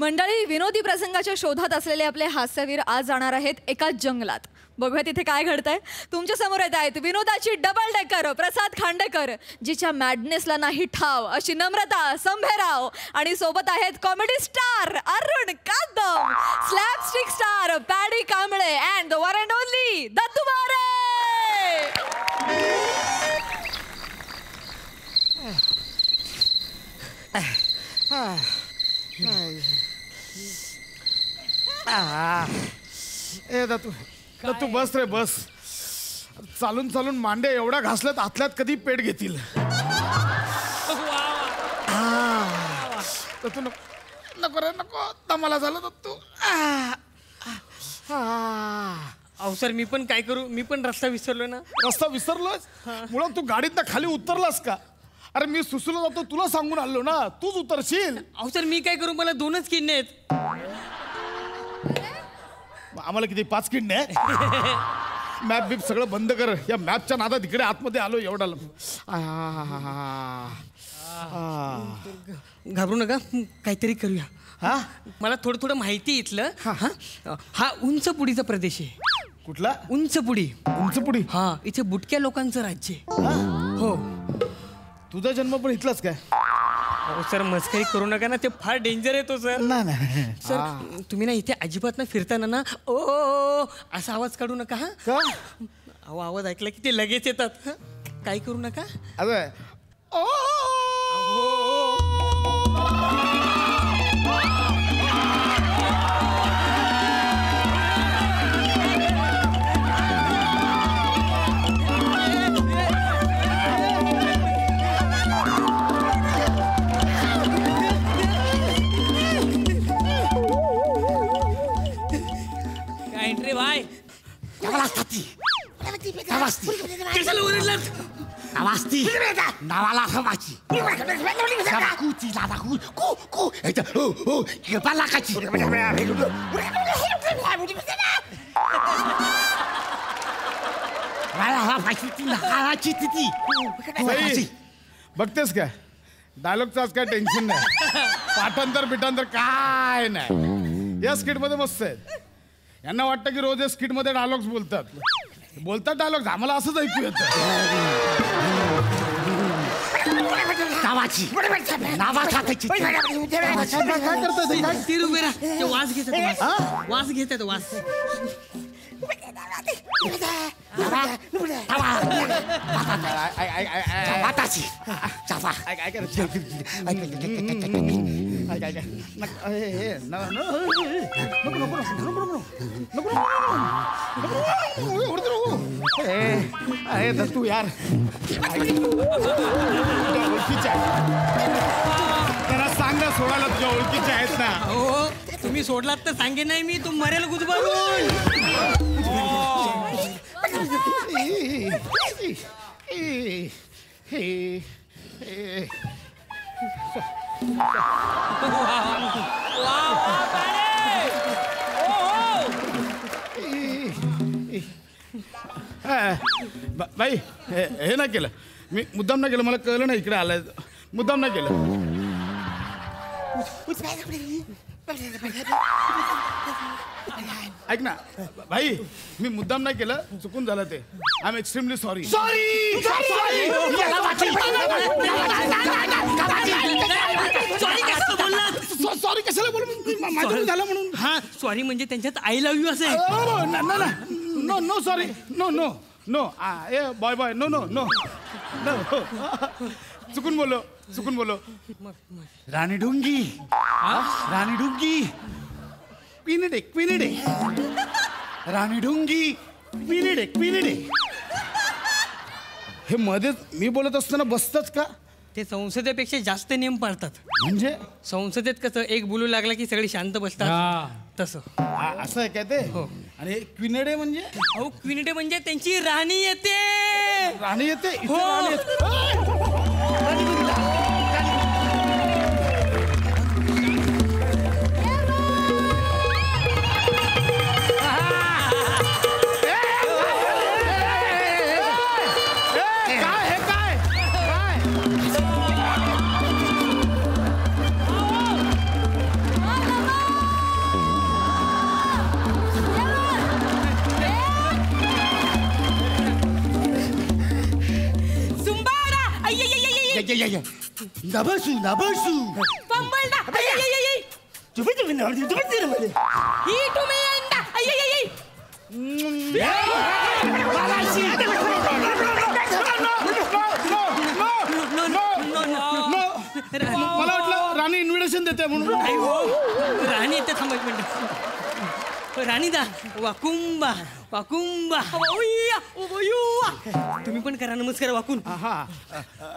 मंडळी, विनोदी प्रसंगाच्या शोधात असलेले आपले हास्यवीर आज जाणार आहेत एका जंगलात. बघूया तिथे काय घडतंय. तुमच्या समोर येत आहेत विनोदाची डबल डेकर प्रसाद खांडेकर, जिच्या मॅडनेसला नाही ठाव अशी नम्रता संभेराव, आणि सोबत आहेत comedy star Arun Kadam, slapstick star Paddy Kamble and the one and only Dattu Bare. ए दत्तू, तू बस रे बस. चालून चालून मांडे एवढा घासल्यात आतल्यात कधी पेट घेतील. तू नको रे नको, दमाला झालं दत्तू. अहो सर, मी पण काय करू, मी पण रस्ता विसरलो ना. रस्ता विसरलोस? मुळात तू गाडीत खाली उतरलास का? अरे मी सुसलो जातो तुला सांगून आलो ना, तूच उतरशील. अहो सर, मी काय करू, मला 2च किडनी आहेत. आम्हाला किती 5 किडनी आहे? मॅप बीप सगळं बंद कर. या मॅपच्या नादात इकडे आतमध्ये आलो एवढा. घाबरू नका, काहीतरी करूया. हा, मला थोडं थोडं माहिती आहे इथलं. हा उंच पुडीचा प्रदेश आहे. कुठला? उंच पुडी. उंच पुडी? हा, इथे बुटक्या लोकांचं राज्य आहे. हो. तुझा जन्म पण इथलाच काय? हो सर, मस्करी करू नका ना, ते फार डेंजर येतो सर. नाही सर, तुम्ही ना इथे अजिबात ना फिरताना ना ओ असा आवाज काढू नका. हा का? अहो, आवाज ऐकला की ते लगेच येतात. काही करू नका. अरे ओ रे भाई, नावाला हवाची कुची लादा कू कू लाखाची बघतेस काय? डायलॉगचाच काय टेन्शन नाही. पाठांतर बिटांतर काय नाही. या स्किट मध्ये मस्त आहेत. यांना वाटतं की रोज या स्किट मध्ये डायलॉग्स बोलतात डायलॉग्स. आम्हाला असंच ऐकू येतं. वास घेतात. वास घेतात. वास तू यार ओळखीच्या त्यांना सांग ना, सोडायला तुझ्या ओळखीच्या आहेत ना. हो, तुम्ही सोडलात तर सांगे नाही मी, तू मरेल गुदमरून. बाई, हे नाही केलं मी, मुद्दाम नाही केलं. मला कळलं नाही इकडे आलाय, मुद्दाम नाही केलं. ऐक ना भाई, मी मुद्दाम नाही केलं, चुकून झालं ते. I am extremely sorry. Sorry कशाला बोलू? माझं झालं म्हणून. हा, सॉरी म्हणजे त्यांच्यात आय लव्ह यू असेल. No no sorry, no no no bye bye, no no no no. चुकून बोलो. राणी डुंगी, राणी डुंगी, क्विनिडे राणी डुंगी, क्विनिडे. हे मध्येच मी बोलत असताना बसतच का? ते संसदेपेक्षा जास्त नियम पाळतात. म्हणजे संसदेत कसं एक बोलू लागला की सगळे शांत बसतात, तसं. असं आहे काय ते? हो. आणि क्विनेडे म्हणजे? अहो, क्विनिडे म्हणजे त्यांची राणी येते. राणी येते? इथे हो. राणी येते. नबसू नबसू मला वाटलं राणी इन्व्हिटेशन देते म्हणून. नाही हो, राणी येते, थांबा एक मिनिट. राणी दा वाकुंबा वाकुंबा. तुम्ही पण करा नमस्कार वाकून. हा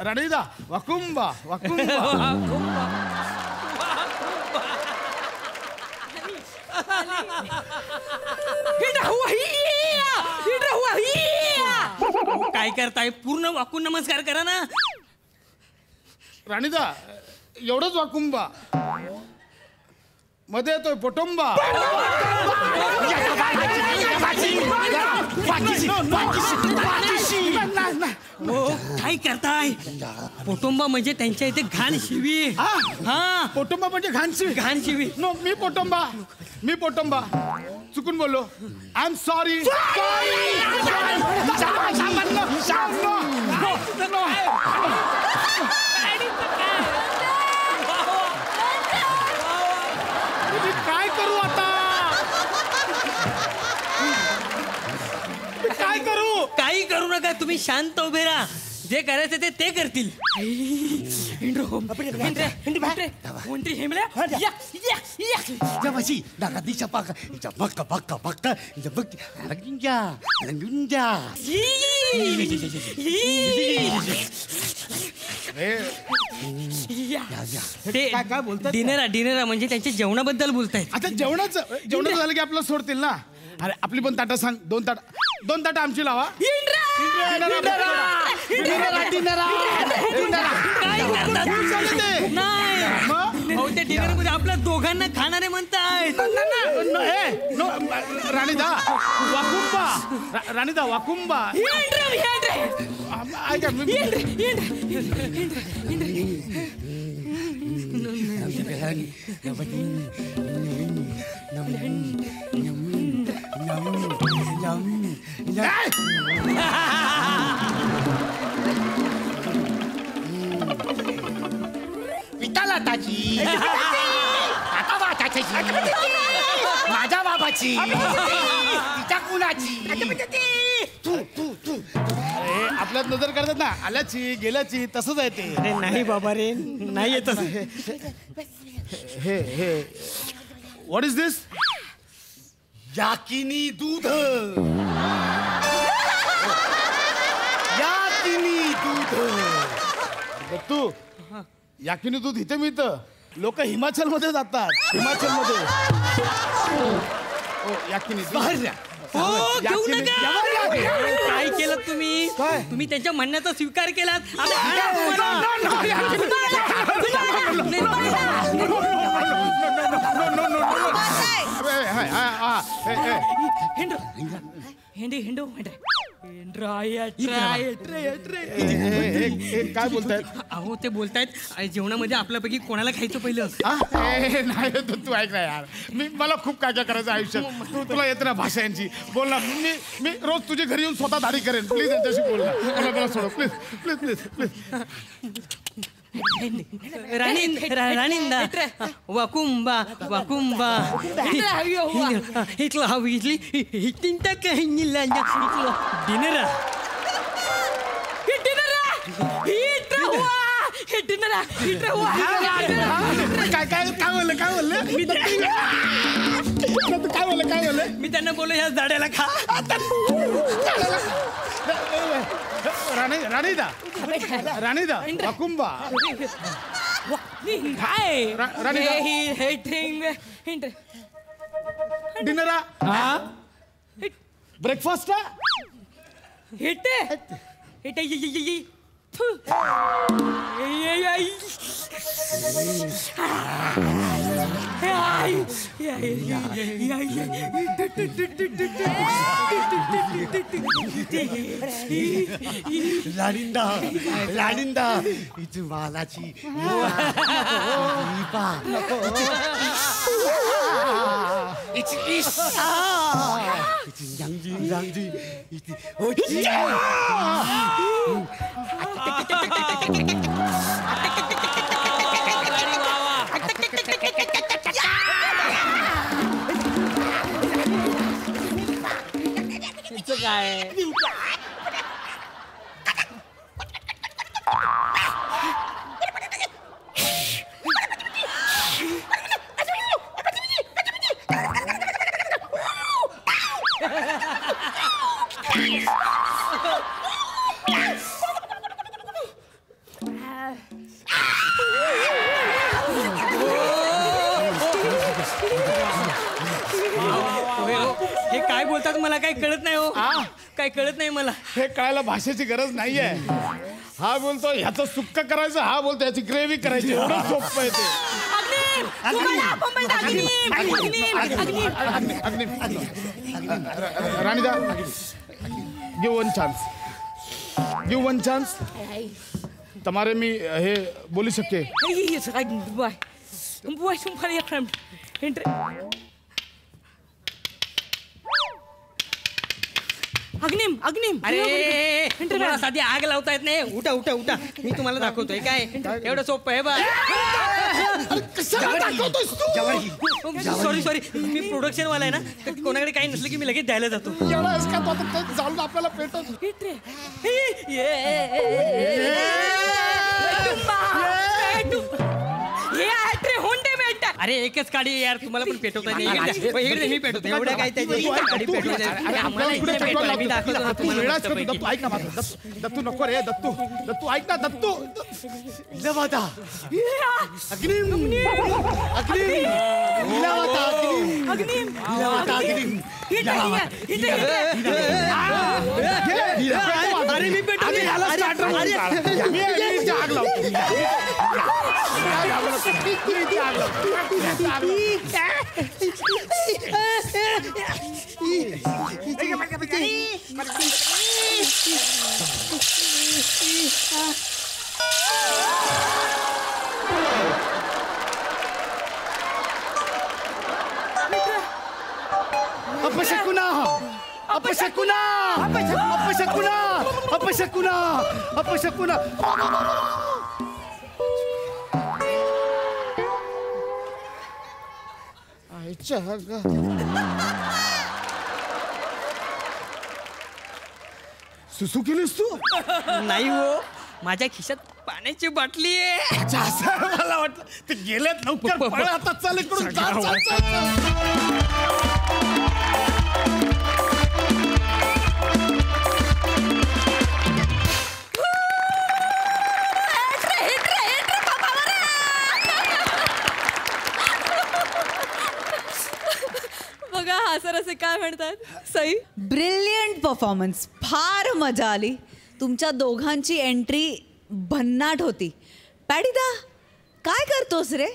राणीदा वाकुंबा वाकुंबा. काय करताय, पूर्ण वाकून नमस्कार करा ना. राणीदा एवढंच वाकुंबा, मध्ये येतोय पोटुंबा. हो, काय करताय. पोटुंबा म्हणजे त्यांच्या इथे घाण शिवी. हा, पोटुंबा म्हणजे घाणशिवी. घाण शिवी. नो मी पोटुंबा चुकून बोललो. I am sorry. काय करू आता, काय करू. काही करू नका, तुम्ही शांत उभे राहा. जे करायचं ते करतील. जवाशी नागादी चपाक चपक पक्का पक्का जपक लगुंजा लगुंजा. काय बोलतात. डिनरा म्हणजे त्यांच्या जेवणाबद्दल बोलतायत. आता जेवणाचं झालं की आपलं सोडतील ना. अरे आपली पण ताटं सांग. दोन ताटं आमची लावा. ते डिनर मध्ये आपल्या दोघांना खाणारे म्हणतायत. राणीदा वाकुंबा. ऐका विठ्ठलाची काका बाबाची माझ्या बाबाची तिच्या कुणाची. तू आपल्यात नजर करतात ना, आल्याची गेल्याची तसंच आहे ते. अरे नाही बाबा रे, नाही येत. हे व्हॉट इज दिस. याकिनी दूध याकिनी दूध. तू याकिनी दूध इथे मिळतं. लोक हिमाचल मध्ये जातात. हिमाचल मध्ये याकिनी दूध. हो, घेऊ नका. काय केलं तुम्ही. काय? तुम्ही त्यांच्या म्हणण्याचा स्वीकार केलात. काय बोलतायत. अहो ते बोलतायत जेवणामध्ये आपल्यापैकी कोणाला खायचं पहिलं. नाही तू ऐक ना यार. मला खूप काय काय करायचं आयुष्यात. तुला येते ना भाषा यांची. बोल ना. मी रोज तुझ्या घरी येऊन स्वतः दाढी करेन. प्लीज यांच्याशी बोल ना. मला सोड प्लीज प्लीज प्लीज प्लीज. राणींदा वाकुंबा वाकुंबा. इथलं हवी इथली तिंटा काही डिनरा मी त्यांना बोललो ह्या झाडाला खा. राणीदा वाकुंबा. काय डिनरा ब्रेकफास्ट. 라린다 라린다 이제 말하지 이봐 이제 이싸 이제 양지 이제 어찌 काय हे काय बोलतात मला काही कळत नाही हो काय कळत नाही मला हे कळायला भाषेची गरज नाहीये हा बोलतो ह्याचं सुक्क करायचं हा बोलतो ह्याची ग्रेव्ही करायची एवढं सोपं आहे ते राणीदा गिव वन चान्स તમારે मी हे बोलू शके अग्निम अग्निम अरे तुम्हाला साधी आग लावता येत नाही उठा उठा उठा मी तुम्हाला दाखवतोय काय एवढं सोपं आहे बा सॉरी सॉरी मी प्रोडक्शन वाला आहे ना तर कोणाकडे काही नसलं की मी लगेच द्यायला जातो जाऊन आपल्याला पेटत अरे एकच काढी यार तुम्हाला पण पेटवता नाही मी पेटवतो एवढं काय त्याची गाडी दत्तू ऐक ना दत्तू नको रे दत्तू ऐक ना दत्तू लवाता अग्निम अग्निम लवाता अग्निम लवाता अग्निम अरे मी पेटवतो आग लावतो अपशकुना अपशकुना अपशकुना अपशकुना अपशकुना सुसू केलीस तू नाही हो माझ्या खिशात पाण्याची बाटली आहे मला वाटलं ते गेलेत लवकर पळ आता चल इकडून चल. बघा हा सर असे काय म्हणतात सई ब्रिलियंट परफॉर्मन्स फार मजा आली तुमच्या दोघांची एंट्री भन्नाट होती पॅडीदा काय करतोस रे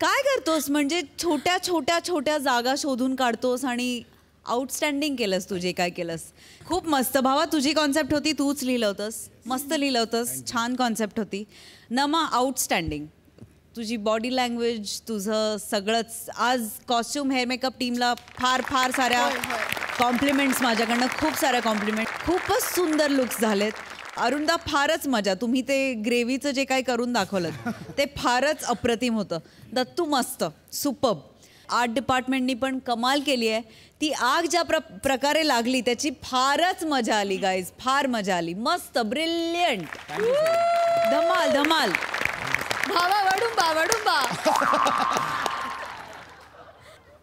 काय करतोस म्हणजे छोट्या छोट्या छोट्या जागा शोधून काढतोस आणि आउटस्टँडिंग केलंस तू जे काय केलंस खूप मस्त भावा तुझी कॉन्सेप्ट होती तूच लिहिलं होतंस मस्त लिहिलं होतंस छान कॉन्सेप्ट होती नमा आउटस्टँडिंग तुझी बॉडी लँग्वेज तुझं सगळंच आज कॉस्ट्युम हेअर मेकअप टीमला फार फार साऱ्या कॉम्प्लिमेंट्स माझ्याकडनं खूप साऱ्या कॉम्प्लिमेंट खूपच सुंदर लुक्स झालेत अरुणदा फारच मजा तुम्ही ते ग्रेव्हीचं जे काही करून दाखवलं ते फारच अप्रतिम होतं दत्तू मस्त सुपर्ब आर्ट डिपार्टमेंटनी पण कमाल केली आहे ती आग ज्या प्रकारे लागली त्याची फारच मजा आली गाईज फार मजा आली मस्त ब्रिलियंट धमाल धमाल भावा वडुंबा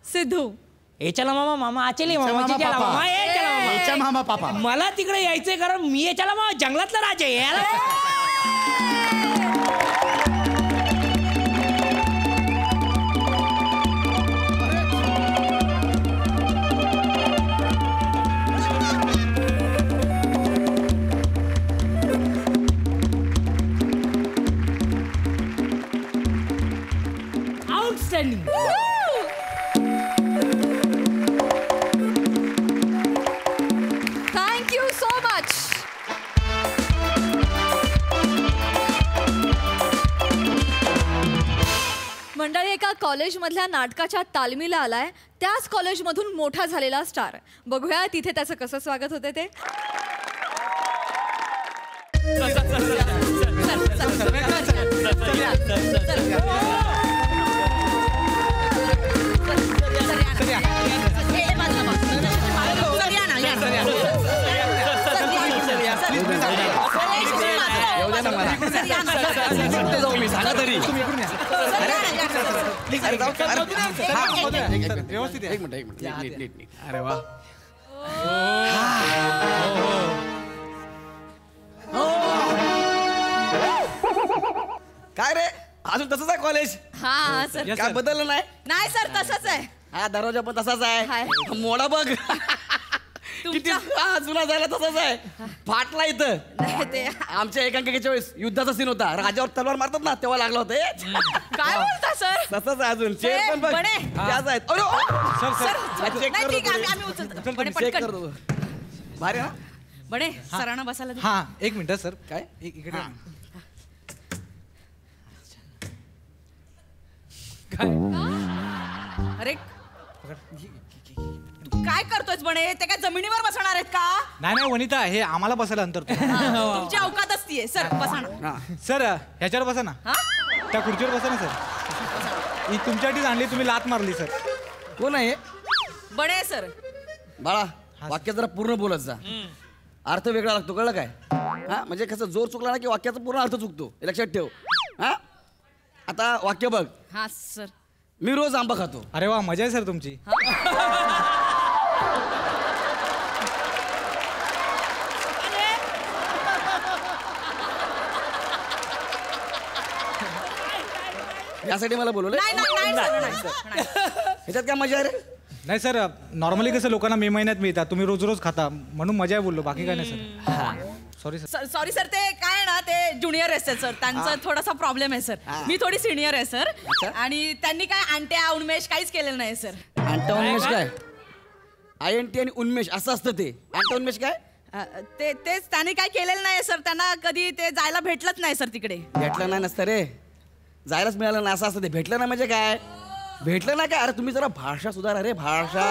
सिद्धू ए चला मामा मामा आचले मामाची चला मामा ए चला याच्या मामा पापा मला तिकडे यायचंय कारण मी याच्याला मामा जंगलातला राजा आहे यार आउटस्टँडिंग. Thank you so much. मंडळी, एका कॉलेजमधल्या नाटकाच्या तालमीला आलाय, त्याच कॉलेजमधून मोठा झालेला स्टार. बघूया तिथे त्याचं कसं स्वागत होते ते. एक मिनिट. अरे वा. काय रे, अजून तसंच आहे कॉलेज? हा सर. काय बदललं नाही? नाही सर, तसंच आहे. हा दरवाजा पण तसाच हाय. आहे. मोडा बघ किती जुना झाला तसाच आहे. फाटला इथं. नाही ते आमच्या एकांकिकेच्या वेळेस युद्धाचा सीन होता, राजावर तलवार मारतात ना तेव्हा लागला होता. काय बोलता सर? तसंच आहे अजून. चेअर पण बघ बने. त्याच आहेत. अरे, सर चेक नाही, कर ठीक आहे, दो. आम्ही उचलतो. बने, चेक पटकन. कर दो. भारी आहे ना? बने, सरांना बसायला दे. हा एक मिनिट सर. काय? इकडे अरे तू काय करतोय बने? ते काय जमिनीवर बसणार आहेत का? नाही वनिता, हे आम्हाला बसायला अंतर. तुमची अवकात असतीये. सर बसा ना. हा. सर ह्याच्यावर बसा ना. हा? त्या खुर्चीवर बसा ना सर. ही तुमच्यासाठीच आणली, तुम्ही लात मारली सर. कोण आहे? बने सर. बाळा, वाक्य जरा पूर्ण बोलत जा. अर्थ वेगळा लागतो, कळलं काय? हा, म्हणजे कसं जोर चुकला ना की वाक्याचा पूर्ण अर्थ चुकतो, हे लक्षात ठेव. हा, आता वाक्य बघ. हा सर. मी रोज आंबा खातो. अरे वा, मजा आहे सर तुमची. यासाठी मला बोलवलं. नाही नाही नाही सर, नाही सर, नाही. ह्याच्यात काय मजा आहे रे? नाही सर, नॉर्मली कसं लोकांना मे महिन्यात मिळतात, तुम्ही रोज रोज खाता म्हणून मजा आहे बोललो, बाकी काय नाही sir. Sorry sir. Sorry sir, ते काय आहे ना, ते ज्युनियर आहेत सर. त्यांचा थोडासा प्रॉब्लेम आहे सर. मी थोडी सिनियर आहे सर. आणि त्यांनी काय अंट्या उन्मेष काहीच केलेलं नाही सर. अंटा उन्मेष काय? INT आणि उन्मेष असं असतं ते. अंटा उन्मेष काय? तेच त्यांनी काय केलेलं नाही सर. त्यांना कधी ते जायला भेटलंच नाही सर तिकडे. भेटलं नाही नसतं रे, जायलाच मिळालं नाही असं असतं ते. भेटलं नाही म्हणजे काय? भेटलं नाही काय? अरे तुम्ही जरा भाषा सुधारा रे, भाषा.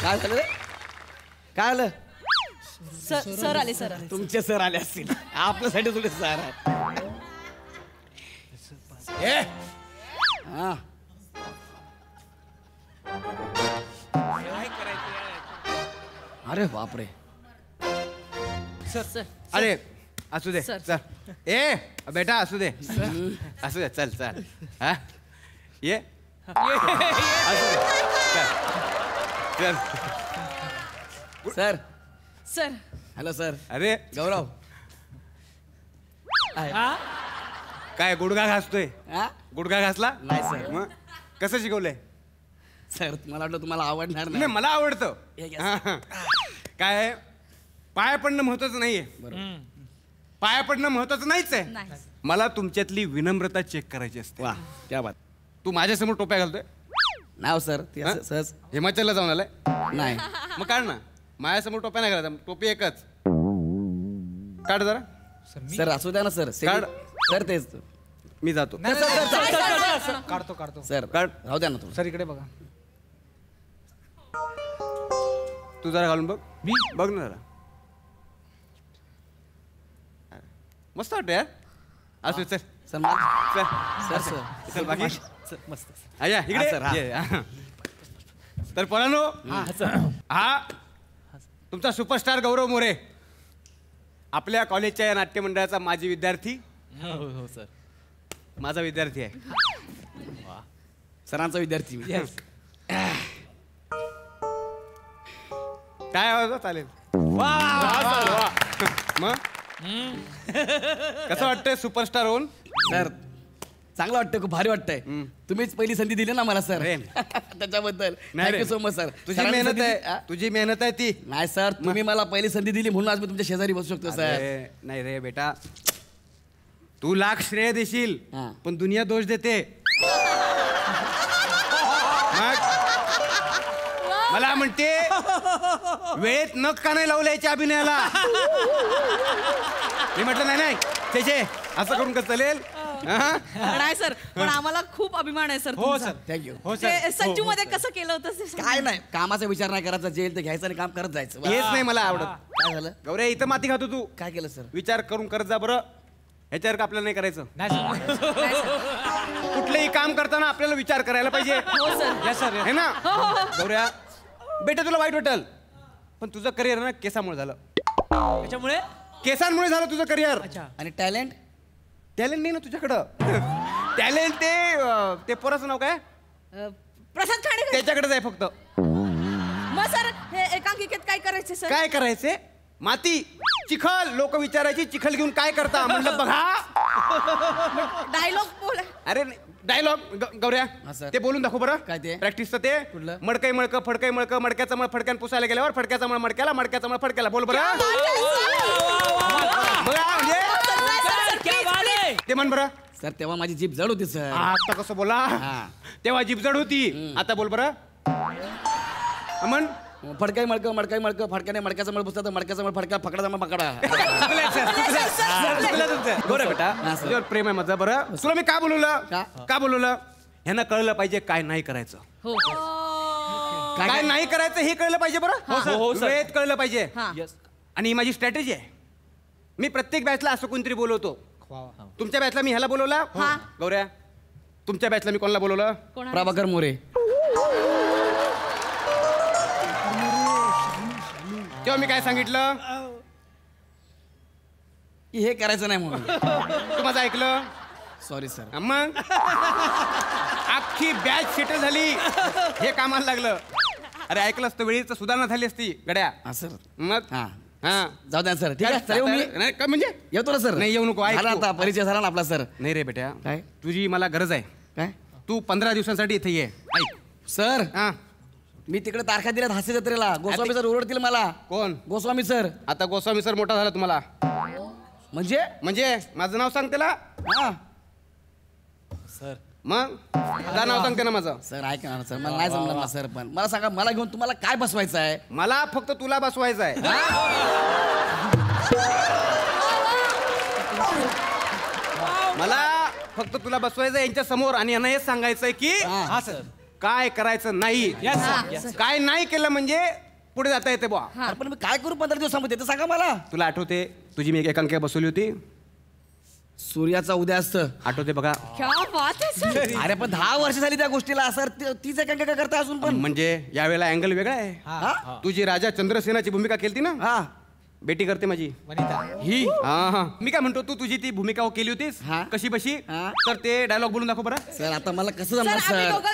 काय झालं रे? काय आलं? सर आले, सर आले. तुमचे सर आले असतील, आपल्यासाठी तुझे सर आहे. हा. अरे बापरे. सर अरे असू दे सर. चल. ए बेटा असू दे, असू दे, चल चल. हा ये असू दे. चल चल. सर. सर. Hello sir. अरे गौरव. काय गुडघा घासतोय? हा? गुडघा घासला नाही सर. मग कसं शिकवलंय? सर मला वाटलं तुम्हाला आवडणार नाही, नाही. मला आवडतं. हे घ्या. हा, हा. काय पाया पडणं महत्वाचं नाहीये. पाया पडणं महत्वाचं नाहीच आहे. नाही. मला तुमच्यातली विनम्रता चेक करायची असते. वा, क्या बात. तू माझ्यासमोर टोप्या घालतोय? नाव सर ते हा? असं सहज हिमाचलला जाऊन आलाय? नाही. मग काढ ना. माझ्यासमोर टोप्या नाही घालायचा, टोपी एकच काढ जरा. सर असू द्या ना सर. काढ. सर तेच. मी जातो. काढतो काढतो. सर काढ. राहू द्या ना तुम्ही. सर इकडे बघा. तू जरा घालून बघ. मी? बघ ना जरा. मस्त वाटतं यार. असू चल सर मला- चल सर सर चल बाकी सर, मस्त. या इकडे हा, सर, हा. ये, हा. तर पोरांनो, हा तुमचा सुपरस्टार गौरव मोरे, आपल्या कॉलेजच्या या नाट्य मंडळाचा माजी विद्यार्थी. हो सर. माझा विद्यार्थी आहे. सरांचा विद्यार्थी मी. काय आवाज हो? चालेल. मग कसं वाटतंय सुपरस्टार होऊन? सर चांगलं वाटतं, खूप भारी वाटतंय. तुम्हीच पहिली संधी दिली ना मला सर, अरे. त्याच्याबद्दल नाही रे. Thank you so much sir. तुझी मेहनत आहे, तुझी मेहनत आहे ती. नाही सर, तुम्ही मला पहिली संधी दिली म्हणून आज मी तुमच्या शेजारी बसू शकतो सर. अरे, नाही रे बेटा, तू लाख श्रेय देशील हा. पण दुनिया दोष देते. मग मला म्हणते वेळेत नख का नाही लावलं याच्या अभिनयाला. मी म्हटलं नाही नाही छे असं करून कसं चालेल. हा? नाही सर, पण आम्हाला खूप अभिमान आहे सर. हो सर. थँक्यू. हो सर. संजू मध्ये कसं केलं होतं ते सांगा. काय नाही, कामाचा विचार नाही करायचा, जे येईल ते घ्यायचं आणि काम करत जायचं. हेच नाही मला आवडत. काय झालं? गौऱ्या इथं माती खातो तू. काय केलं सर? विचार करून करत जा बरं. ह्याच्यावर का आपल्याला नाही करायचं. नाही सर. कुठलंही काम करताना आपल्याला विचार करायला पाहिजे. हो सर. Yes, sir. है ना गौऱ्या, बेटा तुला वाईट वाटेल पण तुझं करिअर ना केसामुळे झालं. त्याच्यामुळे केसांमुळे झालं तुझं करिअर. आणि टॅलेंट? टॅलेंट नाही ना तुझ्याकडं. टॅलेंट ते पोराचं नाव काय, प्रसाद खांडेकर. त्याच्याकडेच आहे फक्त. मग सर हे एकांकिकेत काय करायचे सर? काय करायचे, माती चिखल. लोक विचारायची चिखल घेऊन काय करता, म्हणलं बघा. डायलॉग बोल. अरे डायलॉग गौऱ्या हा, सर. ते बोलून दाखव बरं. काय ते? प्रॅक्टिसचं ते कुठलं? मडकई मडकं फडकई मडकं, मडक्याचं मळ फडक्यान पुसायला गेल्यावर फडक्याचा मळ मडक्याला, मडक्याचा मळ फडक्याला. बोल बरं. बघा म्हणजे ते म्हण बरं. सर तेव्हा माझी जीभ जड होती सर. आता कसं बोला, हा. तेव्हा जीभ जड होती. आता बोल बरं. म्हण. फडकाई मडकं मडकाई मडकं, फडक्याने मडक्याचा मळ पुसला तर मडक्याचा मळ फडका, फकडाचा मळ पकडा. गौऱ्या बेटा हा, सर. तुझ्यावर प्रेम आहे माझं. बरं तुला मी का बोलवलं, का बोलवलं, ह्यांना कळलं पाहिजे काय नाही करायचं. काय नाही करायचं हे कळलं पाहिजे बरं. वेळेत कळलं पाहिजे. आणि ही माझी स्ट्रॅटेजी आहे. मी प्रत्येक बॅचला असं कोणतरी बोलवतो. तुमच्या बॅचला मी ह्याला बोलवला. गौऱ्या तुमच्या बॅचला मी कोणाला बोलवलं? प्रभाकर मोरे. तेव्हा मी काय सांगितलं की हे करायचं नाही म्हणून. तू माझं ऐकलं? Sorry sir. मग अख्खी बॅच सेटल झाली, हे कामाला लागलं. अरे ऐकलं असतं वेळीच सुधारणा झाली असती गड्या. हा सर. मग हा हा जाऊ द्या सर. ठीक आहे चला येऊ मी. नाही का म्हणजे येतो ना सर. नाही, येऊ नको, ऐक झाला तू. आता परिचय झाला ना आपला सर. नाही रे बेटा, काय? तुझी मला गरज आहे. काय तू 15 दिवसांसाठी इथे ये. ऐक. सर, हा मी तिकडे तारखा दिल्यात हास्य जत्रेला. गोस्वामी सर ओरडतील मला. कोण? गोस्वामी सर. आता गोस्वामी सर मोठा झाला तुम्हाला. म्हणजे माझं नाव सांग त्याला. हा सर. मग तुझं नाव सांगते ना माझं. सर ऐका ना सर, मला नाही जमणार ना सर. पण मला सांगा, मला घेऊन तुम्हाला काय बसवायचं आहे? मला फक्त तुला बसवायचं आहे. मला फक्त तुला बसवायचं यांच्या समोर आणि यांना हेच सांगायचंय की हा सर. काय करायचं नाही. काय नाही केलं म्हणजे पुढे जाता येते बुवा. अरे पण मी काय करू 15 दिवसामध्ये ते सांगा मला. तुला आठवते तुझी मी एक एकांकिका बसवली होती, सूर्याचा उदय असतं. आठवते बघा. क्या बात आहे सर. अरे पण 10 वर्ष झाली त्या गोष्टीला सर. तीच एकांकिका करता अजून पण. म्हणजे यावेळेला अँगल वेगळा आहे. हा? तुझी राजा चंद्रसेनाची भूमिका केली ना, हा बेटी करते माझी वनिता. ही हा. मी काय म्हणतो, तू तुझी ती भूमिका केली होतीस हा. कशी बशी, हा. तर ते डायलॉग बोलून दाखव बरं. सर आता मला कसं सर जमणार आम्ही सर? दोघं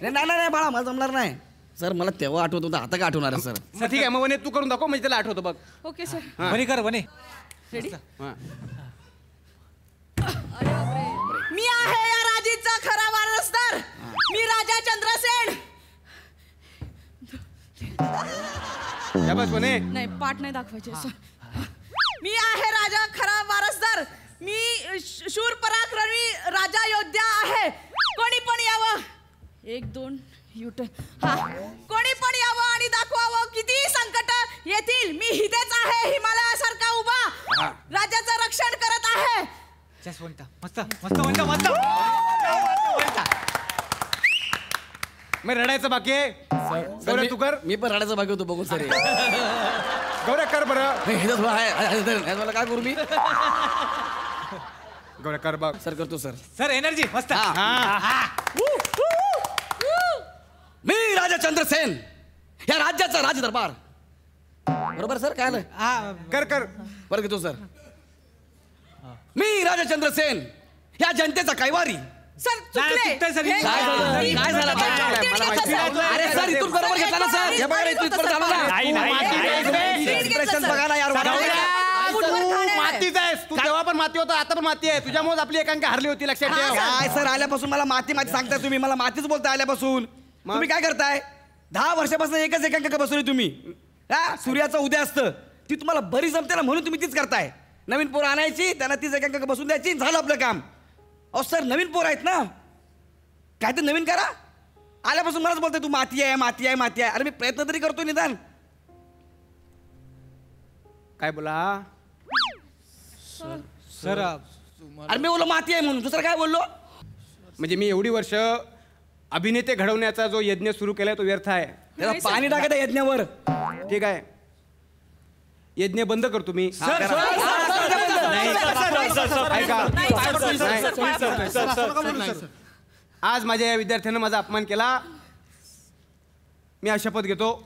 नाही नाही नाही बाळा, मला जमणार नाही सर. मला तेव्हा आठवत होतं, आता काय आठवणार आहे सर? मग ठीक आहे, मग वने तू करून दाखव म्हणजे त्याला आठवतं बघ. Okay sir. हा. वनी कर वनी. रेडी. हा. मी आहे या राजीचा खरा वारसदार. मी राजा चंद्रसेन. या बस वने. नाही पाठ नाही दाखवायचे सर. मी आहे राजा खरा वारसदार. मी शूर पराक्रमी राजा योद्धा आहे. कोणी पण यावं. 1 2 युटर्न. हा, कोणी पण यावं आणि दाखवावं किती संकट येतील. मी इथेच आहे हिमालयासारखा उभा. राजाचं रक्षण करत आहे. Yes, वनिता. मस्त मस्त वनिता मस्त. वनिता. मग रडायचं बाकी आहे. गौऱ्या तू कर. मी पण रडायचं बाकी होतो बघून सर. गौऱ्या कर बरं. नाही, हे तर थोडं आहे. मला काय करू मी? गौऱ्या कर बघ. सर करतो सर. सर एनर्जी मस्त. मी राजा चंद्रसेन, या राज्याचा राज दरबार. बरोबर सर, काय आलं? कर कर. बरं घेतो सर. मी राजा चंद्रसेन, या जनतेचा कैवारी. सर चुकले. चुकतंय सर. हे- काय झालं? काय झालं? मला माहिती नाही. अरे सर, इथून बरोबर घेतला ना सर. हे बघा रे, इथून झालं ना. तू मातीचा आहेस बे. Expressions बघा ना यार. गौऱ्या, फुटवर तू खाणे आहे. मातीचा आहेस. तू तेव्हा पण माती होतं, आता पण माती आहे. तुझ्यामुळे आपली एकांका हरली होती, लक्षात ठेव. काय सर आल्यापासून मला माती सांगताय तुम्ही, मला मातीच बोलताय आल्यापासून. तुम्ही काय करताय? 10 वर्षापासून एकच एकांका बसवली तुम्ही. हा, सूर्याचं उदय असतं, ती तुम्हाला बरी जमते ना, म्हणून तुम्ही तीच करताय. नवीन पोरं आणायची, त्यांना तीच एकांका बसून द्यायची, झालं आपलं काम. अहो सर, नवीन पोरं आहेत ना, काय ते नवीन करा. आल्यापासून मलाच बोलतोय तू माती आहे, माती आहे, माती आहे. अरे मी प्रयत्न तरी करतोय निदान. काय बोला सर अरे मी बोललो माती आहे म्हणून, दुसरं काय बोललो? म्हणजे मी एवढी वर्ष अभिनेते घडवण्याचा जो यज्ञ सुरू केलाय तो व्यर्थ आहे. त्याला पाणी टाका त्या यज्ञावर. ठीक आहे, यज्ञ बंद करतो मी. आज माझ्या या विद्यार्थ्यानं माझा अपमान केला. मी आज शपथ घेतो,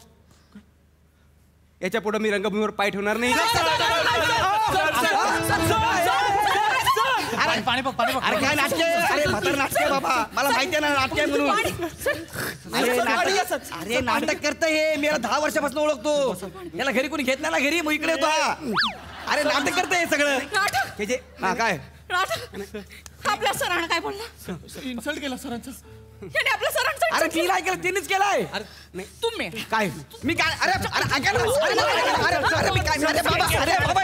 याच्या पुढे मी रंगभूमीवर पाय ठेवणार नाही. अरे काय नाटक आहे? अरे म्हातार नाटक आहे बाबा, मला माहिती आहे ना नाटक आहे म्हणून. अरे नाटक करतंय हे, मी याला 10 वर्षापासून ओळखतो. याला घरी कोणी घेत नाही ना, घरी मग इकडे येतो हा. अरे नाटक करतंय हे सगळं. नाटक हे जे हा काय नाटक आपल्या सरांना काय बोलला? इन्सल्ट केला सरांचा. याने आपल्या सरांचा अरे मी नाही केलं, तिनेच केलाय. तुम्ही काय मी काय? अरे अरे ऐका ना. अरे मी काय? अरे बाबा, अरे बाबा